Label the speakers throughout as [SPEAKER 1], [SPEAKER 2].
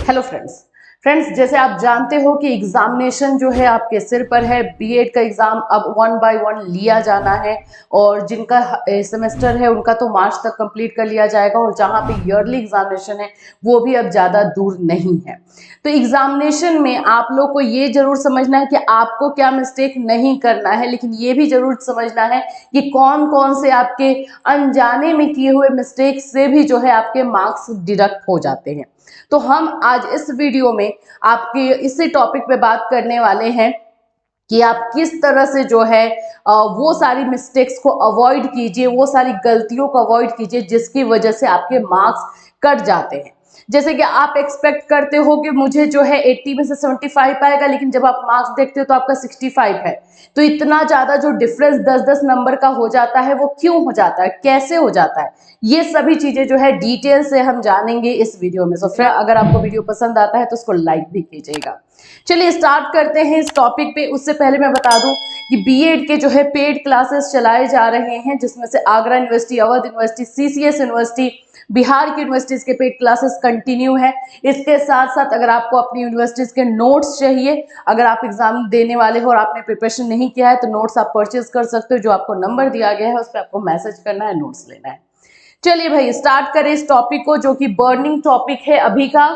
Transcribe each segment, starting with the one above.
[SPEAKER 1] Hello friends, जैसे आप जानते हो कि एग्जामिनेशन जो है आपके सिर पर है। बीएड का एग्जाम अब 1 बाय 1 लिया जाना है और जिनका सेमेस्टर है उनका तो मार्च तक कंप्लीट कर लिया जाएगा और जहां पे ईयरली एग्जामिनेशन है वो भी अब ज़्यादा दूर नहीं है। तो एग्जामिनेशन में आप लोग को ये जरूर समझना है कि आपको क्या मिस्टेक नहीं करना है, लेकिन ये भी जरूर समझना है कि कौन कौन से आपके अनजाने में किए हुए मिस्टेक से भी जो है आपके मार्क्स डिडक्ट हो जाते हैं। तो हम आज इस वीडियो में आपके इसी टॉपिक पे बात करने वाले हैं कि आप किस तरह से जो है वो सारी मिस्टेक्स को अवॉइड कीजिए, वो सारी गलतियों को अवॉइड कीजिए जिसकी वजह से आपके मार्क्स कट जाते हैं। जैसे कि आप एक्सपेक्ट करते हो कि मुझे जो है 80 में से 75 आएगा, लेकिन जब आप मार्क्स देखते हो तो आपका 65 है। तो इतना ज्यादा जो डिफरेंस 10-10 नंबर का हो जाता है वो क्यों हो जाता है, कैसे हो जाता है, ये सभी चीजें जो है डिटेल से हम जानेंगे इस वीडियो में। तो फिर अगर आपको वीडियो पसंद आता है तो उसको लाइक भी कीजिएगा। चलिए स्टार्ट करते हैं इस टॉपिक पे। उससे पहले मैं बता दूं कि बीएड के जो है पेड क्लासेस चलाए जा रहे हैं, जिसमें से Agra university, Awadh university, CCS university, Bihar की यूनिवर्सिटीज के पेड क्लासेस कंटिन्यू है। इसके साथ साथ अगर आपको अपनी यूनिवर्सिटीज के नोट्स चाहिए, अगर आप एग्जाम देने वाले हो और आपने प्रिपरेशन नहीं किया है तो नोट्स आप परचेज कर सकते हो। जो आपको नंबर दिया गया है उस पर आपको मैसेज करना है, नोट्स लेना है। चलिए भाई स्टार्ट करें इस टॉपिक को, जो कि बर्निंग टॉपिक है अभी का।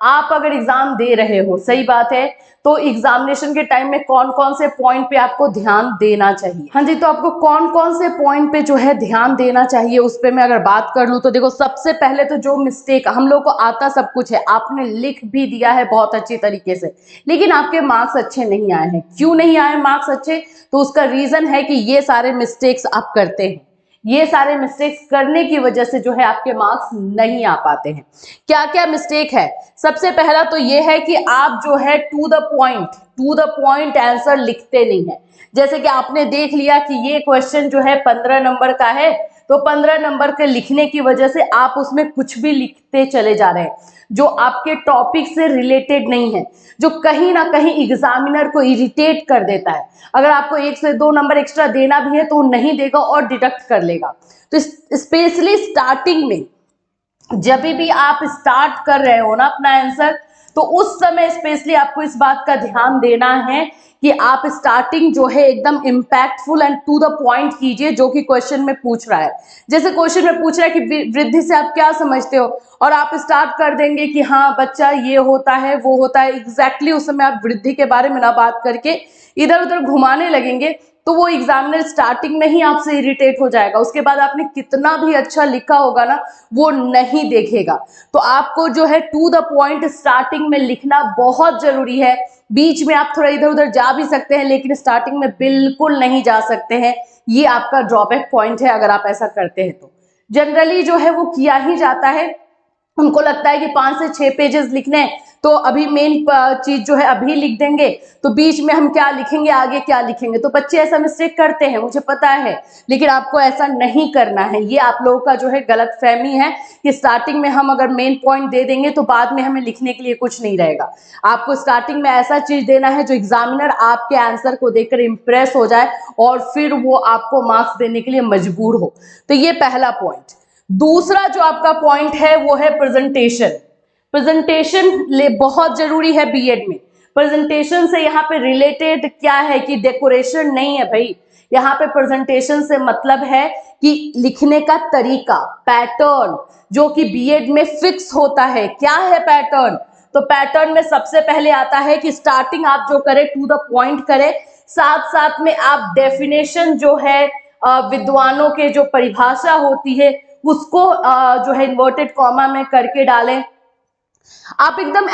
[SPEAKER 1] आप अगर एग्जाम दे रहे हो, सही बात है, तो एग्जामिनेशन के टाइम में कौन कौन से पॉइंट पे आपको ध्यान देना चाहिए। हाँ जी, तो आपको कौन कौन से पॉइंट पे जो है ध्यान देना चाहिए उस पे मैं अगर बात कर लूं तो देखो, सबसे पहले तो जो मिस्टेक, हम लोग को आता सब कुछ है, आपने लिख भी दिया है बहुत अच्छी तरीके से, लेकिन आपके मार्क्स अच्छे नहीं आए हैं। क्यों नहीं आए मार्क्स अच्छे? तो उसका रीजन है कि ये सारे मिस्टेक्स आप करते हैं। ये सारे मिस्टेक्स करने की वजह से जो है आपके मार्क्स नहीं आ पाते हैं। क्या क्या मिस्टेक है? सबसे पहला तो ये है कि आप जो है टू द पॉइंट आंसर लिखते नहीं है। जैसे कि आपने देख लिया कि ये क्वेश्चन जो है 15 नंबर का है, तो 15 नंबर के लिखने की वजह से आप उसमें कुछ भी लिखते चले जा रहे हैं जो आपके टॉपिक से रिलेटेड नहीं है, जो कहीं ना कहीं एग्जामिनर को इरिटेट कर देता है। अगर आपको 1 से 2 नंबर एक्स्ट्रा देना भी है तो वो नहीं देगा और डिडक्ट कर लेगा। तो स्पेशली स्टार्टिंग में जब भी आप स्टार्ट कर रहे हो ना अपना आंसर, तो उस समय स्पेशली आपको इस बात का ध्यान देना है कि आप स्टार्टिंग जो है एकदम impactful and to the point कीजिए, जो कि क्वेश्चन में पूछ रहा है। जैसे क्वेश्चन में पूछ रहा है कि वृद्धि से आप क्या समझते हो, और आप स्टार्ट कर देंगे कि हाँ बच्चा ये होता है वो होता है, एग्जैक्टली उस समय आप वृद्धि के बारे में ना बात करके इधर उधर घुमाने लगेंगे, तो वो एग्जामिनर स्टार्टिंग में ही आपसे इरिटेट हो जाएगा। उसके बाद आपने कितना भी अच्छा लिखा होगा ना, वो नहीं देखेगा। तो आपको जो है टू द पॉइंट स्टार्टिंग में लिखना बहुत जरूरी है। बीच में आप थोड़ा इधर उधर जा भी सकते हैं, लेकिन स्टार्टिंग में बिल्कुल नहीं जा सकते हैं। ये आपका ड्रॉबैक पॉइंट है अगर आप ऐसा करते हैं तो। जनरली जो है वो किया ही जाता है, उनको लगता है कि 5 से 6 पेजेस लिखने हैं, तो अभी मेन चीज जो है अभी लिख देंगे, तो बीच में हम क्या लिखेंगे, आगे क्या लिखेंगे। तो बच्चे ऐसा मिस्टेक करते हैं, मुझे पता है, लेकिन आपको ऐसा नहीं करना है। ये आप लोगों का जो है गलत फहमी है कि स्टार्टिंग में हम अगर मेन पॉइंट दे देंगे तो बाद में हमें लिखने के लिए कुछ नहीं रहेगा। आपको स्टार्टिंग में ऐसा चीज देना है जो एग्जामिनर आपके आंसर को देखकर इंप्रेस हो जाए और फिर वो आपको मार्क्स देने के लिए मजबूर हो। तो ये पहला पॉइंट। दूसरा जो आपका पॉइंट है वो है प्रेजेंटेशन। प्रेजेंटेशन बहुत जरूरी है बीएड में। प्रेजेंटेशन से यहाँ पे रिलेटेड क्या है कि डेकोरेशन नहीं है भाई। यहाँ पे प्रेजेंटेशन से मतलब है कि लिखने का तरीका, पैटर्न, जो कि बीएड में फिक्स होता है। क्या है पैटर्न? तो पैटर्न में सबसे पहले आता है कि स्टार्टिंग आप जो करें टू द पॉइंट करें, साथ साथ में आप डेफिनेशन जो है विद्वानों के जो परिभाषा होती है उसको जो है इन्वर्टेड कॉमा में करके डालें। आप एकदम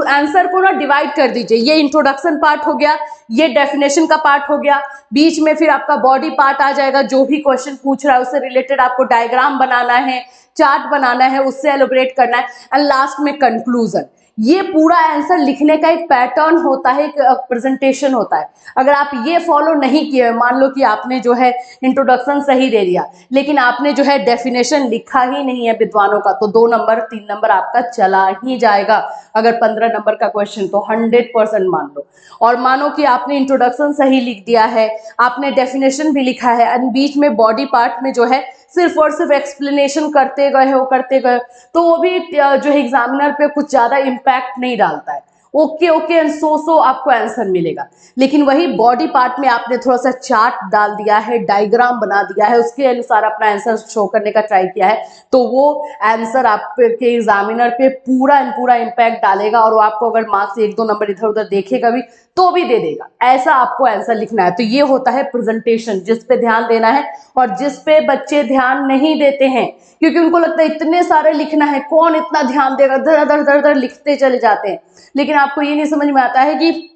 [SPEAKER 1] आंसर को ना डिवाइड कर दीजिए। ये इंट्रोडक्शन पार्ट हो गया, ये डेफिनेशन का पार्ट हो गया, बीच में फिर आपका बॉडी पार्ट आ जाएगा, जो भी क्वेश्चन पूछ रहा है उससे रिलेटेड आपको डायग्राम बनाना है, चार्ट बनाना है, उससे एलोबरेट करना है, एंड लास्ट में कंक्लूजन। ये पूरा आंसर लिखने का एक पैटर्न होता है, एक प्रेजेंटेशन होता है। अगर आप ये फॉलो नहीं किए, मान लो कि आपने जो है इंट्रोडक्शन सही दे दिया लेकिन आपने जो है डेफिनेशन लिखा ही नहीं है विद्वानों का, तो 2 नंबर 3 नंबर आपका चला ही जाएगा। अगर 15 नंबर का क्वेश्चन तो 100% मान लो। और मानो कि आपने इंट्रोडक्शन सही लिख दिया है, आपने डेफिनेशन भी लिखा है, एंड बीच में बॉडी पार्ट में जो है सिर्फ और सिर्फ एक्सप्लेनेशन करते गए तो वो भी जो है एग्जामिनर पे कुछ ज्यादा इम्पैक्ट नहीं डालता है। ओके ओके एंड सो आपको आंसर मिलेगा। लेकिन वही बॉडी पार्ट में आपने थोड़ा सा चार्ट डाल दिया है, डायग्राम बना दिया है, उसके अनुसार अपना आंसर शो करने का ट्राई किया है, तो वो आंसर आपके एग्जामिनर पे पूरा एंड पूरा इम्पैक्ट डालेगा और वो आपको अगर मार्क्स 1-2 नंबर इधर उधर देखेगा भी तो भी दे देगा। ऐसा आपको आंसर लिखना है। तो ये होता है प्रेजेंटेशन, जिस पे ध्यान देना है और जिस पे बच्चे ध्यान नहीं देते हैं, क्योंकि उनको लगता है इतने सारे लिखना है, कौन इतना ध्यान देगा, धर धर धर धर लिखते चले जाते हैं। लेकिन आपको ये नहीं समझ में आता है कि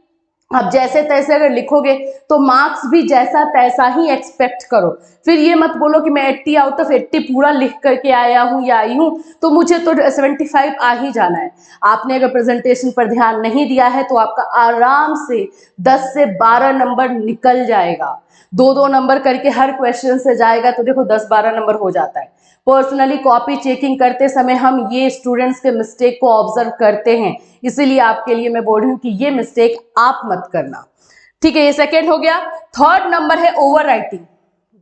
[SPEAKER 1] आप जैसे तैसे अगर लिखोगे तो मार्क्स भी जैसा तैसा ही एक्सपेक्ट करो। फिर ये मत बोलो कि मैं 80 आउट ऑफ 80 पूरा लिख करके आया हूं या आई हूं तो मुझे तो 75 आ ही जाना है। आपने अगर प्रेजेंटेशन पर ध्यान नहीं दिया है तो आपका आराम से 10 से 12 नंबर निकल जाएगा। 2-2 नंबर करके हर क्वेश्चन से जाएगा तो देखो 10-12 नंबर हो जाता है। पर्सनली कॉपी चेकिंग करते समय हम ये स्टूडेंट्स के मिस्टेक को ऑब्जर्व करते हैं, इसीलिए आपके लिए मैं बोल रही हूँ कि ये मिस्टेक आप मत करना। ठीक है, ये सेकेंड हो गया। थर्ड नंबर है ओवर राइटिंग।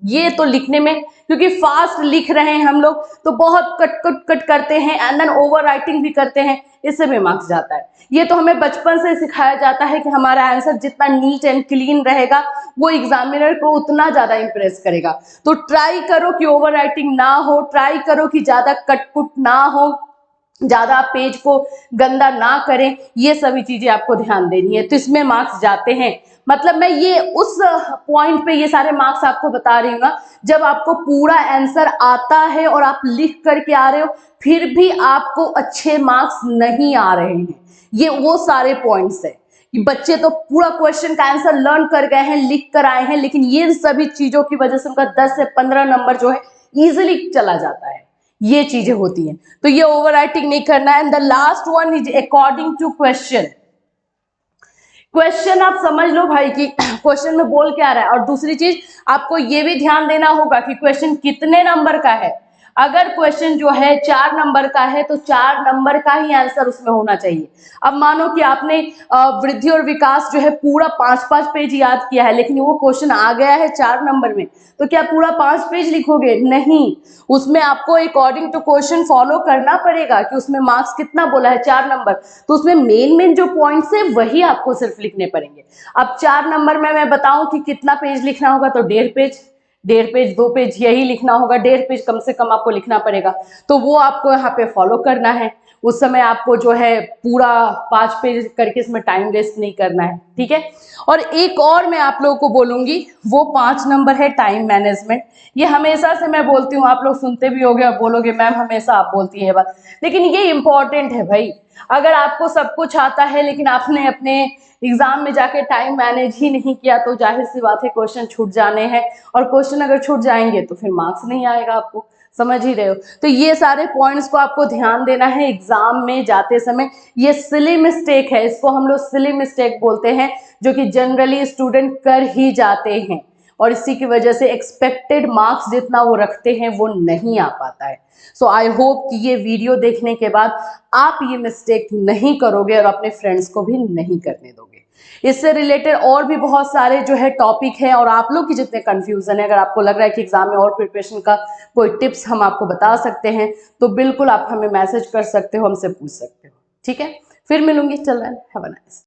[SPEAKER 1] ये तो लिखने में, क्योंकि फास्ट लिख रहे हैं हम लोग तो बहुत कट कट कट करते हैं एंड देन ओवर राइटिंग भी करते हैं, इससे भी मार्क्स जाता है। ये तो हमें बचपन से सिखाया जाता है कि हमारा आंसर जितना नीट एंड क्लीन रहेगा वो एग्जामिनर को उतना ज्यादा इंप्रेस करेगा। तो ट्राई करो कि ओवर राइटिंग ना हो, ट्राई करो कि ज्यादा कटकुट ना हो, ज्यादा पेज को गंदा ना करें, ये सभी चीजें आपको ध्यान देनी है। तो इसमें मार्क्स जाते हैं। मतलब मैं ये उस पॉइंट पे ये सारे मार्क्स आपको बता रही हूँ ना जब आपको पूरा आंसर आता है और आप लिख करके आ रहे हो फिर भी आपको अच्छे मार्क्स नहीं आ रहे हैं। ये वो सारे पॉइंट्स है कि बच्चे तो पूरा क्वेश्चन का आंसर लर्न कर गए हैं, लिख कर आए हैं, लेकिन ये सभी चीजों की वजह से उनका 10 से 15 नंबर जो है इजिली चला जाता है। ये चीजें होती हैं। तो ये ओवर राइटिंग नहीं करना है। And the last one is according to question. Question आप समझ लो भाई कि क्वेश्चन में बोल क्या रहा है। और दूसरी चीज आपको ये भी ध्यान देना होगा कि क्वेश्चन कितने नंबर का है। अगर क्वेश्चन जो है 4 नंबर का है तो 4 नंबर का ही आंसर उसमें होना चाहिए। अब मानो कि आपने वृद्धि और विकास जो है पूरा 5-5 पेज याद किया है, लेकिन वो क्वेश्चन आ गया है 4 नंबर में, तो क्या पूरा 5 पेज लिखोगे? नहीं, उसमें आपको अकॉर्डिंग टू क्वेश्चन फॉलो करना पड़ेगा कि उसमें मार्क्स कितना बोला है, 4 नंबर, तो उसमें मेन जो पॉइंट्स है वही आपको सिर्फ लिखने पड़ेंगे। अब 4 नंबर में मैं बताऊं कि कितना पेज लिखना होगा, तो 1.5 पेज, 1.5 पेज 2 पेज यही लिखना होगा। 1.5 पेज कम से कम आपको लिखना पड़ेगा, तो वो आपको यहाँ पे फॉलो करना है। उस समय आपको जो है पूरा 5 पेज करके इसमें टाइम वेस्ट नहीं करना है। ठीक है, और एक और मैं आप लोगों को बोलूंगी, वो 5 नंबर है टाइम मैनेजमेंट। ये हमेशा से मैं बोलती हूँ, आप लोग सुनते भी होगे और बोलोगे मैम हमेशा आप बोलती है बात, लेकिन ये इंपॉर्टेंट है भाई। अगर आपको सब कुछ आता है लेकिन आपने अपने एग्जाम में जाके टाइम मैनेज ही नहीं किया तो जाहिर सी बात है क्वेश्चन छूट जाने हैं, और क्वेश्चन अगर छूट जाएंगे तो फिर मार्क्स नहीं आएगा आपको, समझ ही रहे हो। तो ये सारे पॉइंट्स को आपको ध्यान देना है एग्जाम में जाते समय। ये सिली मिस्टेक है, इसको हम लोग सिली मिस्टेक बोलते हैं, जो कि जनरली स्टूडेंट कर ही जाते हैं और इसी की वजह से एक्सपेक्टेड मार्क्स जितना वो रखते हैं वो नहीं आ पाता है। सो आई होप कि ये वीडियो देखने के बाद आप ये मिस्टेक नहीं करोगे और अपने फ्रेंड्स को भी नहीं करने दोगे। इससे रिलेटेड और भी बहुत सारे जो है टॉपिक है, और आप लोग की जितने कंफ्यूजन है, अगर आपको लग रहा है कि एग्जाम में और प्रिपरेशन का कोई टिप्स हम आपको बता सकते हैं तो बिल्कुल आप हमें मैसेज कर सकते हो, हमसे पूछ सकते हो। ठीक है, फिर मिलूंगी, चल रहा है, हैव अ नाइस।